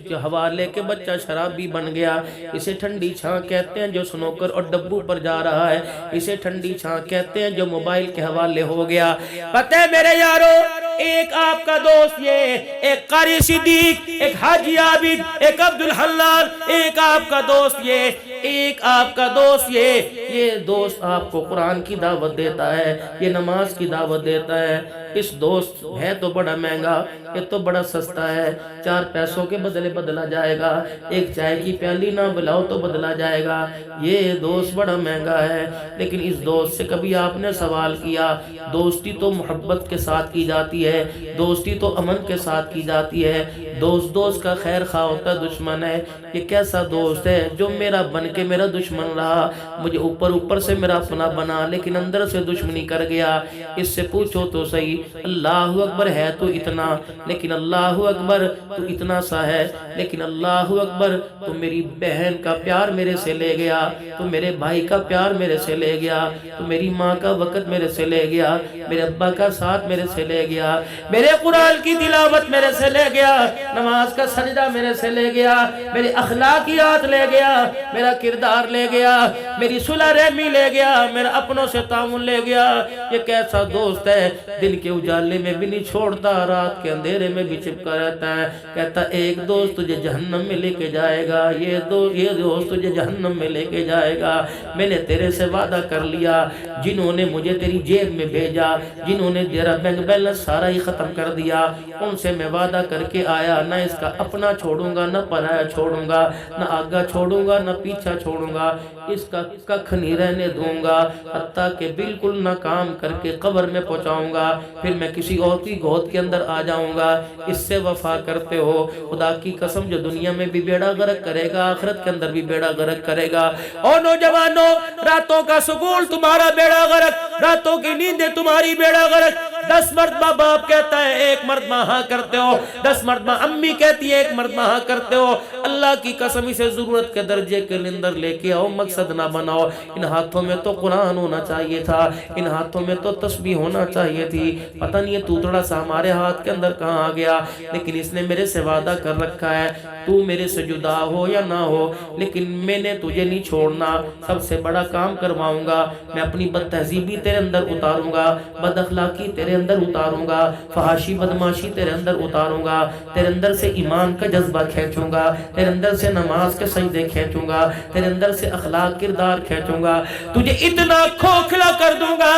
جو حوالے کے بچہ شرابی بن گیا، اسے ٹھنڈی چھاں کہتے ہیں جو سنوکر اور ڈبو پر جا رہا ہے، اسے ٹھنڈی چھاں کہتے ہیں جو موبائل کے حوالے ہو گیا۔ پتہ ہے میرے یارو، ایک آپ کا دوست یہ، ایک قاری صدیق، ایک حاجی عابد، ایک عبدالحلال، ایک آپ کا دوست یہ، ایک آپ کا دوست یہ دوست آپ کو قرآن کی دعوت دیتا ہے، یہ نماز کی دعوت دیتا ہے۔ اس دوست ہے تو بڑا مہنگا، یہ تو بڑا سستا ہے، 4 پیسوں کے بدلے بدلا جائے گا، ایک چائے کی پیالی نہ بلاؤ تو بدلا جائے گا، یہ دوست بڑا مہنگا ہے۔ لیکن اس دوست سے کبھی آپ نے سوال کیا؟ دوستی تو محبت کے ساتھ کی جاتی ہے، دوستی تو امن کے ساتھ کی جاتی ہے، دوست دوست کا خیر خواہ ہوتا ہے، دشمن ہے۔ یہ کیسا دوست ہے جو میرا بن کے میرا دشمن رہا، مجھے اوپر اوپر سے میرا اپنا بنا لیکن اندر سے دشمنی کر گیا۔ اس سے پوچھو تو صحیح، اللہ اکبر ہے تو اتنا، لیکن اللہ اکبر تو اتنا سا ہے، لیکن اللہ اکبر تو میری بہن کا پیار میرے سے لے گیا، تو میرے بھائی کا پیار میرے سے لے گیا، تو میری ماں کا وقت میرے سے لے گیا، میرے ابا کا ساتھ میرے سے لے گیا، میرے قرآن کی تلاوت میرے سے لے گیا، نماز کا سجدہ میرے سے لے گیا، میرے اخلاقیات لے گیا، میرا کردار لے گیا، میری صلح رحمی لے گیا، میرا اپنوں سے تعاون لے گیا۔ یہ کیسا دوست ہے، دن کے اجالے میں بھی نہیں چھوڑتا، رات کے اندھیرے میں بھی چپکا رہتا ہے، کہتا ایک دوست تجھے جہنم میں لے کے جائے گا، یہ دوست تجھے جہنم میں لے کے جائے گا۔ میں نے تیرے سے وعدہ کر لیا، جنہوں نے مجھے تیری جیب میں بھیجا، جنہوں نے تیرا بینک بیلنس سارا ہی ختم کر دیا، ان سے میں وعدہ کر کے آیا، نہ اس کا اپنا چھوڑوں گا، نہ پرایا چھوڑوں گا، نہ آگا چھوڑوں گا، نہ پیچھا چھوڑوں گا، اس کا ککھ نہیں رہنے دوں گا، حتیٰ کہ بالکل ناکام کر کے قبر میں پہنچاؤں گا، پھر میں کسی اور کی گود کے اندر آ جاؤں گا۔ اس سے وفا کرتے ہو، خدا کی قسم جو دنیا میں بھی بیڑا غرق کرے گا، آخرت کے اندر بھی بیڑا غرق کرے گا۔ اور نوجوانوں، راتوں کا سکون تمہارا بیڑا غرق، راتوں کی نیندیں تمہاری بیڑا غرق۔ 10 مرتبہ باپ کہتا ہے، ایک مرتبہ ہاں کرتے ہو، 10 مرتبہ امی کہتی ہے، ایک مرتبہ ہاں کرتے ہو۔ اللہ کی قسم اسے ضرورت کے درجے کے اندر لے کے آؤ، مقصد نہ بناؤ۔ ان ہاتھوں میں تو قرآن ہونا چاہیے تھا، ان ہاتھوں میں تو تسبیح ہونا چاہیے تھی، پتہ نہیں یہ توتڑا سا ہمارے ہاتھ کے اندر کہاں آ گیا۔ لیکن اس نے میرے سے وعدہ کر رکھا ہے، تو میرے سے جدا ہو یا نہ ہو، لیکن میں نے تجھے نہیں چھوڑنا، سب سے بڑا کام کرواؤں گا، میں اپنی بد تہذیبی تیرے اندر اتاروں گا، بد اخلاقی تیرے اندر اتاروں گا، فحاشی بدماشی تیرے اندر اتاروں گا، تیرے اندر سے ایمان کا جذبہ کھینچوں گا، تیرے اندر سے نماز کے سجدے کھینچوں گا، تیرے اندر سے اخلاق کردار کھینچوں گا، تجھے اتنا کھوکھلا کر دوں گا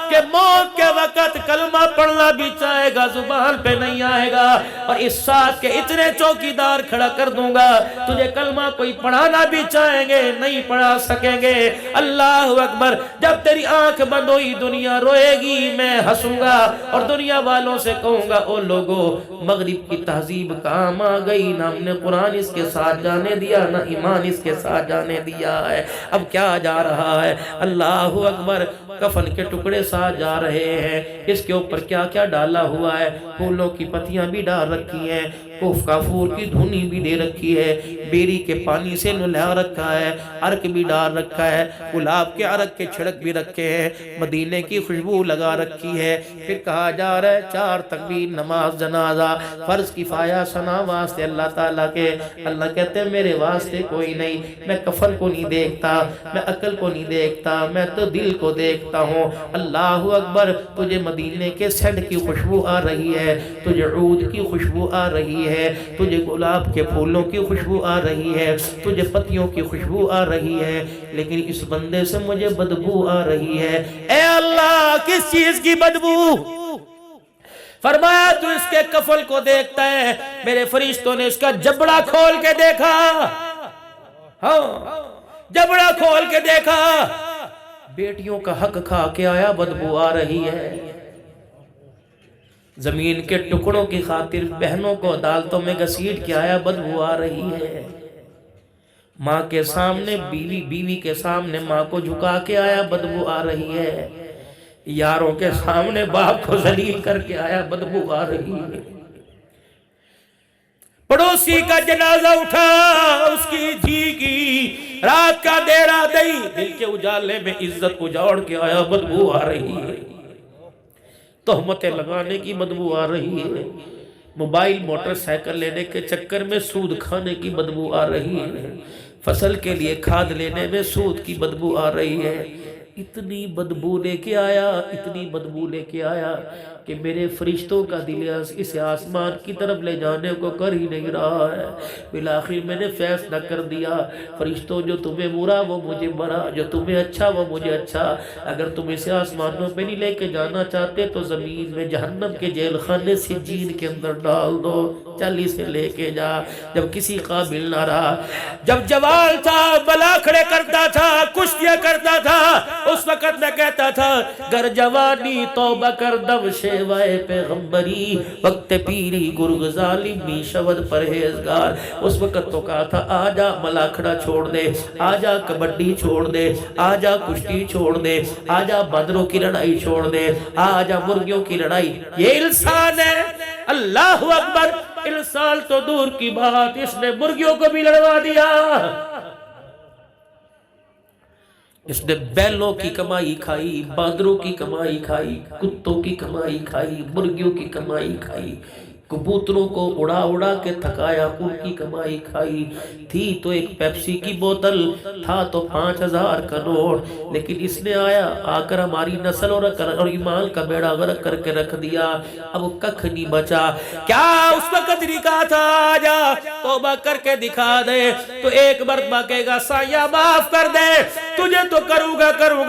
کہ موت کے وقت کلمہ پڑھنا بھی چاہے گا زبان پہ نہیں آئے گا، اور اس ساتھ کے اتنے چوکیدار کھڑا کر دوں گا، تجھے کلمہ کوئی پڑھانا بھی چاہیں گے نہیں پڑھا سکیں گے۔ اللہ اکبر۔ جب تیری آنکھ بند ہوئی دنیا روئے گی، میں ہنسوں گا اور دنیا والوں سے کہوں گا، او لوگو مغرب کی تہذیب کام آ گئی، نہ ہم نے قرآن اس کے ساتھ جانے دیا، نہ ایمان اس کے ساتھ جانے دیا ہے، اب کیا جا رہا ہے؟ اللہ اکبر۔ کفن کے ٹکڑے ساتھ جا رہے ہیں، اس کے اوپر کیا کیا ڈالا ہوا ہے، پھولوں کی پتیاں بھی ڈال رکھی ہیں، کوف کافور کی دھنی بھی دے رکھی ہے، بیری کے پانی سے نلہا رکھا ہے، عرق بھی ڈال رکھا ہے، گلاب کے عرق کے چھڑک بھی رکھے ہیں، مدینے کی خوشبو لگا رکھی ہے۔ پھر کہا جا رہا ہے 4 تکبیر نماز جنازہ، فرض کفایہ ثنا واسطے اللہ تعالیٰ کے۔ اللہ کہتے ہیں میرے واسطے کوئی نہیں، میں کفن کو نہیں دیکھتا، میں عقل کو نہیں دیکھتا، میں تو دل کو دیکھتا ہوں۔ اللہ اکبر۔ تجھے مدینے کے سینٹ کی خوشبو آ رہی ہے، تجھے عود کی خوشبو آ رہی ہے، تجھے گلاب کے پھولوں کی خوشبو آ رہی ہے، تجھے پتیوں کی خوشبو آ رہی ہے، لیکن اس بندے سے مجھے بدبو آ رہی ہے۔ اے اللہ، کس چیز کی بدبو؟ فرمایا تو اس کے کفن کو دیکھتا ہے، میرے فرشتوں نے اس کا جبڑا کھول کے دیکھا، ہاں جبڑا کھول کے دیکھا، بیٹیوں کا حق کھا کے آیا، بدبو آ رہی ہے۔ زمین کے ٹکڑوں کی خاطر بہنوں کو عدالتوں میں گھسیٹ کے آیا، بدبو آ رہی ہے۔ ماں کے سامنے بیوی کے سامنے ماں کو جھکا کے آیا، بدبو آ رہی ہے۔ یاروں کے سامنے باپ کو ذلیل کر کے آیا، بدبو آ رہی ہے۔ پڑوسی کا جنازہ اٹھا، اس کی دھی کی رات کا دیرا دئی، دل کے اجالے میں عزت اجاڑ کے آیا، بدبو آ رہی ہے۔ تہمتیں لگانے کی بدبو آ رہی ہے، موبائل موٹر سائیکل لینے کے چکر میں سود کھانے کی بدبو آ رہی ہے، فصل کے لیے کھاد لینے میں سود کی بدبو آ رہی ہے۔ اتنی بدبو لے کے آیا، اتنی بدبو لے کے آیا کہ میرے فرشتوں کا دل اسے آسمان کی طرف لے جانے کو کر ہی نہیں رہا ہے۔ بالآخر میں نے فیصلہ کر دیا، فرشتوں جو تمہیں برا وہ مجھے برا، جو تمہیں اچھا وہ مجھے اچھا، اگر تم اسے آسمانوں پہ نہیں لے کے جانا چاہتے تو زمین میں جہنم کے جیل خانے سجین کے اندر ڈال دو، چل اسے لے کے جا۔ جب کسی قابل نہ رہا، جب جوان تھا، بلا کھڑے کرتا تھا، کشتیاں کرتا تھا، اس وقت میں کہتا تھا گر جوانی توبہ کر دم شیوائے پیغمبری وقت پیری گرگ ظالمی شود پرہیزگار. اس وقت تو کہا تھا آجا ملاکھڑا چھوڑ دے, آجا کبڈی چھوڑ دے, آجا کشتی چھوڑ دے, آجا بدروں کی لڑائی چھوڑ دے, آجا مرغیوں کی لڑائی. یہ انسان ہے. اللہ اکبر. انسان تو دور کی بات, اس نے مرغیوں کو بھی لڑوا دیا. اس نے بیلوں کی کمائی کھائی, باندروں کی کمائی کھائی, کتوں کی کمائی کھائی, مرغیوں کی کمائی کھائی, کبوتروں کو اڑا اڑا کے تھکایا, ان کی کمائی کھائی. تھی تو ایک پیپسی کی بوتل, تھا تو 5000 کا نوٹ, لیکن اس نے آ کر ہماری نسل اور ایمان کا بیڑا غرق کر کے رکھ دیا. اب ککھ نہیں بچا. کیا اس وقت نہیں کہا تھا آجا توبہ کر کے دکھا دے؟ تو ایک مرتبہ کہے گا سایہ معاف کر دے, تجھے تو کروں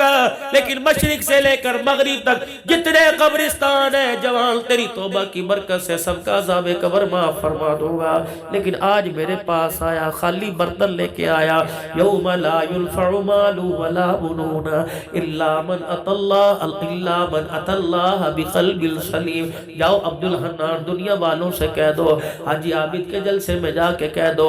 گا, لیکن مشرق سے لے کر مغرب تک جتنے قبرستان ہیں جوان, تیری توبہ کی برکت سے سب کا عذاب قبر معاف فرما دوں گا. لیکن آج میرے پاس آیا, خالی برتن لے کے آیا. یوم لا ينفع مال ولا بنون الا من اتى الله بقلب سلیم. جاؤ عبد الحنان دنیا والوں سے کہہ دو, حاجی عابد کے جلسے میں جا کے کہہ دو,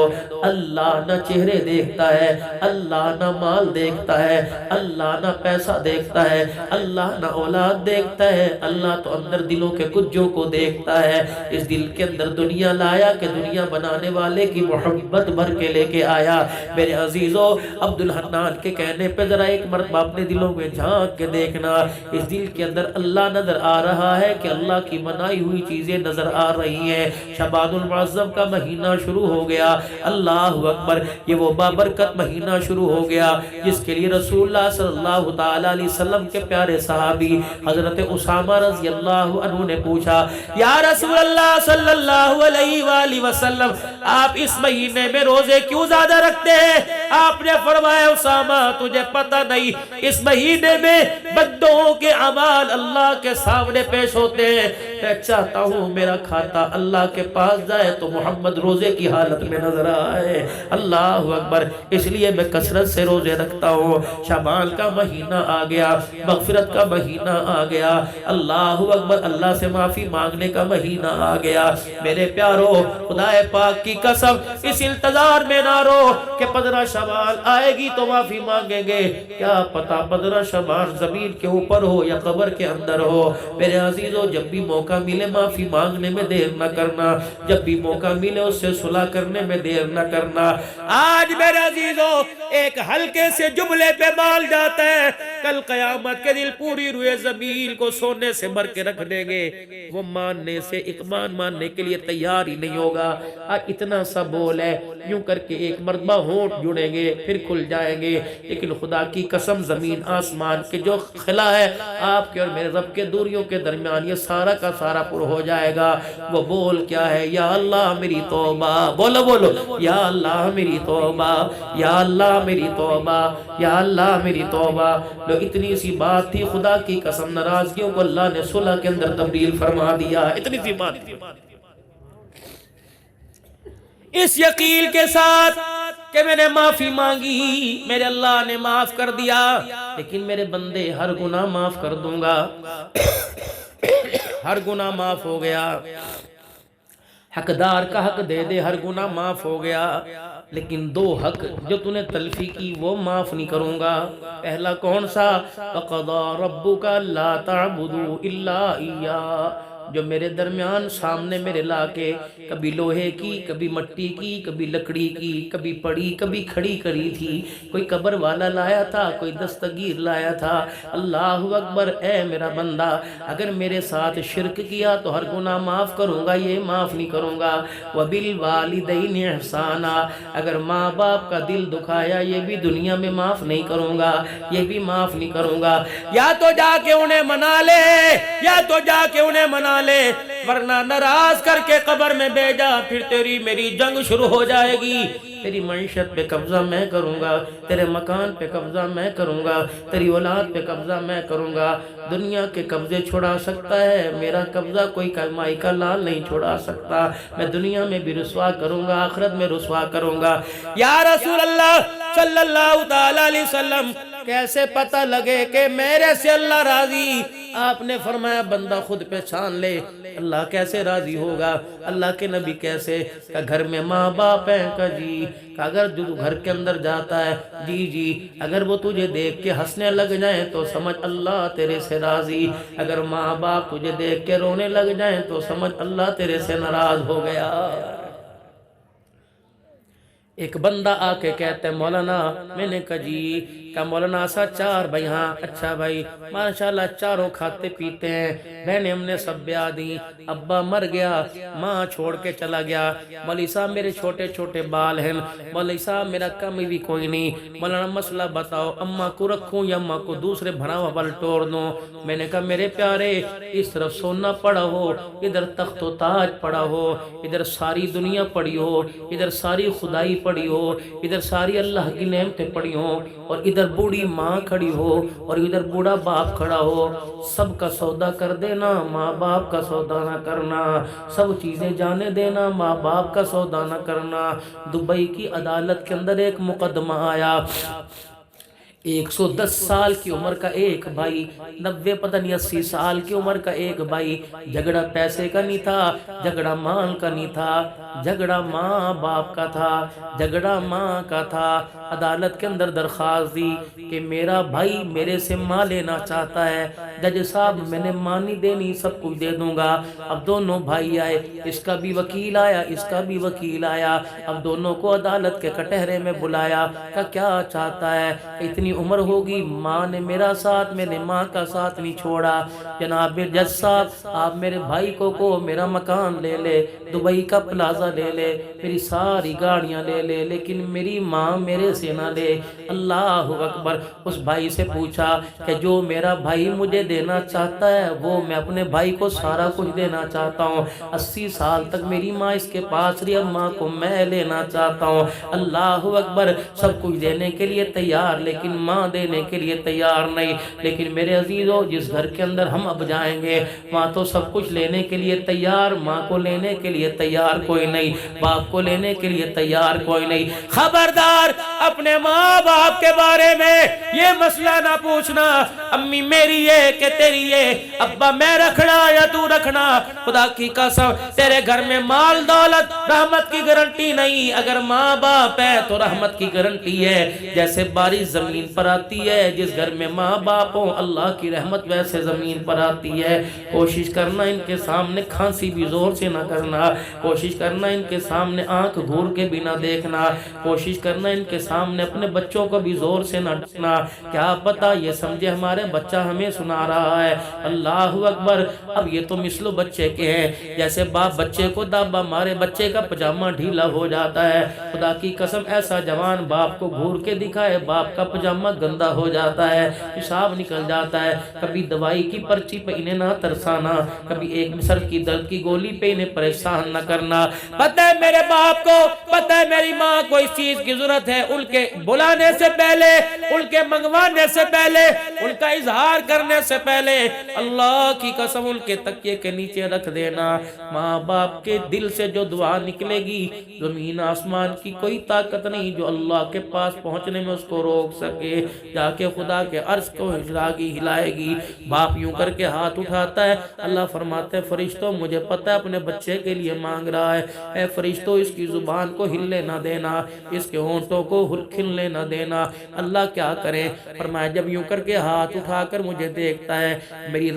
اللہ نہ چہرے دیکھتا ہے, اللہ نہ مال دیکھتا ہے, اللہ نہ پیسہ دیکھتا ہے, اللہ نہ اولاد دیکھتا ہے, اللہ تو اندر دلوں کے کجوں کو دیکھتا ہے. اس دل کے اندر دنیا لایا کہ دنیا بنانے والے کی محبت بھر کے لے کے آیا. میرے عزیزو, عبد الحنان کے کہنے پہ ذرا ایک مرتبہ اپنے دلوں میں جھانک کے دیکھنا. اس دل کے اندر اللہ نظر آ رہا ہے کہ اللہ کی منائی ہوئی چیزیں نظر آ رہی ہیں. شعبان المعظم کا مہینہ شروع ہو گیا. اللہ اکبر. یہ وہ بابرکت مہینہ شروع ہو گیا جس کے لیے رسول اللہ صلی اللہ تعالی علیہ وسلم کے پیارے صحابی حضرت اسامہ رضی اللہ عنہ نے پوچھا, یا رسول اللہ صلی اللہ علیہ وآلہ وسلم, آپ اس مہینے میں روزے کیوں زیادہ رکھتے ہیں؟ آپ نے فرمایا اسامہ تجھے پتہ نہیں, اس مہینے میں بندوں کے اعمال اللہ کے سامنے پیش ہوتے ہیں. میں چاہتا ہوں میرا کھاتا اللہ کے پاس جائے تو محمد روزے کی حالت میں نظر آئے. اللہ اکبر. اس لیے میں کثرت سے روزے رکھتا ہوں. شعبان کا مہینہ آ گیا, مغفرت کا مہینہ آ گیا. اللہ اکبر. اللہ سے معافی مانگنے کا مہینہ آ گیا. میرے پیارو, خدا پاک کی قسم اس انتظار میں نہ رو کہ 15 شعبان آئے گی تو معافی مانگیں گے. کیا پتا 15 شعبان زمین کے اوپر ہو یا قبر کے اندر ہو. میرے عزیزو, جب بھی موقع ملے معافی مانگنے میں دیر نہ کرنا, جب بھی موقع ملے اس سے صلح کرنے میں دیر نہ کرنا. آج میرے عزیزو ایک ہلکے سے جملے پہ مال جاتا ہے, کل قیامت کے دن پوری روئے زمین کو سونے سے بھر کے رکھ دیں گے. وہ ماننے سے اقمان ماننے کے لیے تیار ہی نہیں ہوگا. آج اتنا سا بول ہے, یوں کر کے ایک مرتبہ ہونٹ جڑیں گے پھر کھل جائیں گے. لیکن خدا کی قسم زمین آسمان کے جو خلا ہے آپ کے اور میرے رب کے دوریوں کے درمیان, یہ سارا کا سارا پر ہو جائے گا. وہ بول کیا ہے؟ یا اللہ میری توبہ. بولو بولو, یا اللہ میری توبہ, یا اللہ میری توبہ, یا اللہ میری توبہ. لو اتنی سی بات تھی, خدا کی قسم ناراضگیوں کو اللہ نے صلح کے اندر تبدیل فرما دیا. اتنی سی بات تھی. اس یقین کے ساتھ کہ میں نے معافی مانگی, میرے اللہ نے معاف کر دیا. لیکن میرے بندے ہر گناہ معاف کر دوں گا. ہر گناہ معاف ہو گیا. حقدار کا حق دے دے, ہر گناہ معاف ہو گیا. لیکن 2 حق جو تو نے تلفی کی وہ معاف نہیں کروں گا. پہلا کون سا؟ وَقَضَى رَبُّكَ أَلَّا تَعْبُدُوا إِلَّا إِيَّاهُ. جو میرے درمیان سامنے میرے لا کے کبھی لوہے کی, کبھی مٹی کی, کبھی لکڑی کی, کبھی پڑی کبھی کھڑی کری تھی. کوئی قبر والا لایا تھا, کوئی دستگیر لایا تھا. اللہ اکبر. اے میرا بندہ, اگر میرے ساتھ شرک کیا تو ہر گناہ معاف کروں گا, یہ معاف نہیں کروں گا. وَبِالْوَالِدَيْنِ إِحْسَانًا. اگر ماں باپ کا دل دکھایا یہ بھی دنیا میں معاف نہیں کروں گا, یہ بھی معاف نہیں کروں گا. یا تو جا کے انہیں منا لے, یا تو جا کے انہیں منا لے, ورنہ ناراض کر کے قبر میں بھیجا, پھر تیری میری جنگ شروع ہو جائے گی. تیری معیشت پہ قبضہ میں کروں گا, تیرے مکان پہ قبضہ میں کروں گا, تیری اولاد پہ قبضہ میں کروں گا. دنیا کے قبضے چھڑا سکتا ہے, میرا قبضہ کوئی کمائی کا لال نہیں چھڑا سکتا. میں دنیا میں بھی رسوا کروں گا, آخرت میں رسوا کروں گا. یا رسول اللہ صلی اللہ تعالی علیہ وسلم, کیسے پتہ لگے کہ میرے سے اللہ راضی؟ آپ نے فرمایا بندہ خود پہچان لے اللہ کیسے راضی ہوگا۔ اللہ کے نبی کیسے؟ کہ گھر میں ماں باپ ہیں، کہ جی، کہ اگر جو گھر کے اندر جاتا ہے جی اگر وہ تجھے دیکھ کے ہنسنے لگ جائیں تو سمجھ اللہ تیرے سے راضی، اگر ماں باپ تجھے دیکھ کے رونے لگ جائیں تو سمجھ اللہ تیرے سے ناراض ہو گیا۔ ایک بندہ آ کے کہتے ہیں مولانا، میں نے کہا جی، کہ مولانا ایسا چار بھائی، ہاں اچھا بھائی ماشاءاللہ چاروں کھاتے پیتے ہیں، بہنیں ہم نے سب بیاہ دی، ابا مر گیا، ماں چھوڑ کے چلا گیا، مولوی صاحب میرے چھوٹے چھوٹے بال ہیں، مولوی صاحب میرا کمی بھی کوئی نہیں، مولانا مسئلہ بتاؤ، اماں کو رکھوں یا اماں کو دوسرے بھرا ہوا بل توڑ دوں؟ میں نے کہا میرے پیارے، اس طرف سونا پڑا ہو، ادھر تخت و تاج پڑا ہو، ادھر ساری دنیا پڑی ہو، ادھر ساری خدائی پڑی ہو، ادھر ساری اللہ کی نعمتیں پڑی ہوں، اور ادھر بوڑھی ماں کھڑی ہو اور ادھر بوڑھا باپ کھڑا ہو، سب کا سودا کر دینا، ماں باپ کا سودا نہ کرنا، سب چیزیں جانے دینا، ماں باپ کا سودا نہ کرنا۔ دبئی کی عدالت کے اندر ایک مقدمہ آیا، 110 سال کی عمر کا ایک بھائی، 90 پتہ نہیں 80 سال کی عمر کا ایک بھائی، جھگڑا پیسے کا نہیں تھا، جھگڑا مال کا نہیں تھا، جھگڑا ماں باپ کا تھا، جھگڑا ماں کا تھا۔ عدالت کے اندر درخواست دی کہ میرا بھائی میرے سے ماں لینا چاہتا ہے، جج صاحب میں نے ماں نہیں دینی، سب کچھ دے دوں گا۔ اب دونوں بھائی آئے، اس کا بھی وکیل آیا، اس کا بھی وکیل آیا، اب دونوں کو عدالت کے کٹہرے میں بلایا کہ کیا چاہتا ہے؟ اتنی عمر ہوگی، ماں نے میرا ساتھ، میں نے ماں کا ساتھ نہیں چھوڑا، جناب جج صاحب آپ میرے بھائی کو میرا مکان لے لے، دبئی کا پلازا لے لے، میری ساری گاڑیاں لے لے، لیکن میری ماں میرے سے نہ لے۔ اللہ اکبر۔ اس بھائی سے پوچھا کہ جو میرا بھائی مجھے دینا چاہتا ہے وہ میں اپنے بھائی کو سارا کچھ دینا چاہتا ہوں، 80 سال تک میری ماں اس کے پاس رہی، اب ماں کو میں لینا چاہتا ہوں۔ اللہ اکبر۔ سب کچھ دینے کے لیے تیار لیکن ماں دینے کے لیے تیار نہیں۔ لیکن میرے عزیزو، جس گھر کے اندر ہم اب جائیں گے وہاں تو سب کچھ لینے کے لیے تیار، ماں کو لینے کے لیے تیار کوئی نہیں، باپ کو لینے کے لیے تیار کوئی نہیں۔ خبردار اپنے ماں باپ کے بارے میں یہ مسئلہ نہ پوچھنا، امی میری ہے کہ تیری ہے، ابا میں رکھنا یا تو رکھنا، خدا کی قسم تیرے گھر میں مال دولت رحمت کی گارنٹی نہیں، اگر ماں باپ ہے تو رحمت کی گارنٹی ہے۔ جیسے بارش زمین پر آتی ہے، جس گھر میں ماں باپ ہوں اللہ کی رحمت ویسے زمین پر آتی ہے۔ کوشش کرنا ان کے سامنے کھانسی بھی زور سے نہ کرنا، کوشش کرنا ان کے سامنے آنکھ گھور کے بھی نہ دیکھنا، کوشش کرنا ان کے سامنے اپنے بچوں کو بھی زور سے نہ ڈانٹنا، کیا پتہ یہ سمجھے ہمارے بچہ ہمیں سنا رہا ہے۔ اللہ اکبر۔ اب یہ تو مثل بچے کے ہیں، جیسے باپ بچے کو دابا مارے بچے کا پجامہ ڈھیلا ہو جاتا ہے، خدا کی قسم ایسا جوان باپ کو گھور کے دکھائے باپ کا پجامہ گندا ہو جاتا ہے، پیشاب نکل جاتا ہے۔ کبھی دوائی کی پرچی پہ انہیں نہ ترسانا، کبھی ایک سر کی درد کی گولی پہ انہیں پریشان نہ کرنا۔ پتہ ہے میرے باپ کو، پتہ ہے میری ماں کو اس چیز کی ضرورت ہے، ان کے بلانے سے پہلے، ان کے منگوانے سے پہلے، ان کا اظہار کرنے سے پہلے اللہ کی قسم ان کے تکیے کے نیچے رکھ دینا۔ ماں باپ کے دل سے جو دعا نکلے گی زمین آسمان کی کوئی طاقت نہیں جو اللہ کے پاس پہنچنے میں اس کو روک سکے۔ جا کے خدا کے عرش کو ہلائے گی۔ باپ یوں کر کے ہاتھ اٹھاتا ہے، اللہ فرماتے ہیں فرشتوں مجھے پتہ ہے اپنے بچے کے لیے مانگ رہا ہے، اے فرشتوں اس کی زبان کو ہلنے نہ دینا، اس کے ہونٹوں کو کھلنے نہ دینا۔ اللہ کیا کرے؟ فرمایا جب یوں کر کے ہاتھ اٹھا کر مجھے دیکھتا ہے میری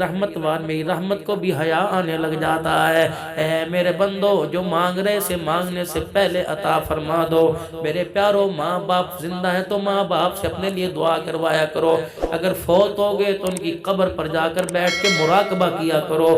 رحمت کو بھی حیا آنے لگ جاتا ہے۔ اے میرے بندو، جو مانگ رہے سے مانگنے سے پہلے عطا فرما دو۔ میرے پیارو، ماں باپ زندہ ہیں تو ماں باپ سے اپنے لیے دعا کروایا کرو، اگر فوت ہو گئے تو ان کی قبر پر جا کر بیٹھ کے مراقبہ کیا کرو۔